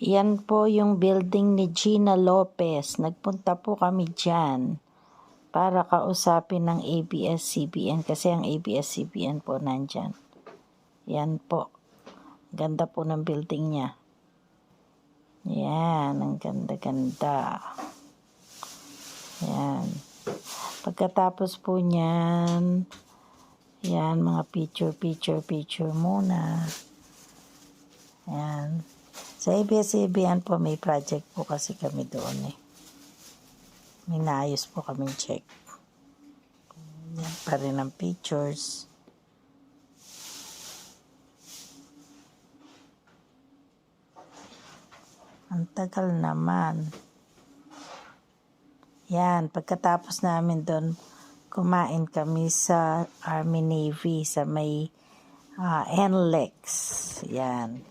Yan po yung building ni Gina Lopez. Nagpunta po kami dyan para kausapin ng ABS-CBN kasi ang ABS-CBN po nandyan. Yan po. Ganda po ng building niya. Yan, ang ganda-ganda. Yan. Pagkatapos po niyan, yan, mga picture muna. Yan. Sa ABS-CBN po may project po kasi kami doon eh. May naayos po kaming check. Yan pa rin ang pictures. Ang tagal naman. Yan, pagkatapos namin doon, kumain kami sa Army Navy sa may NLEX. Yan.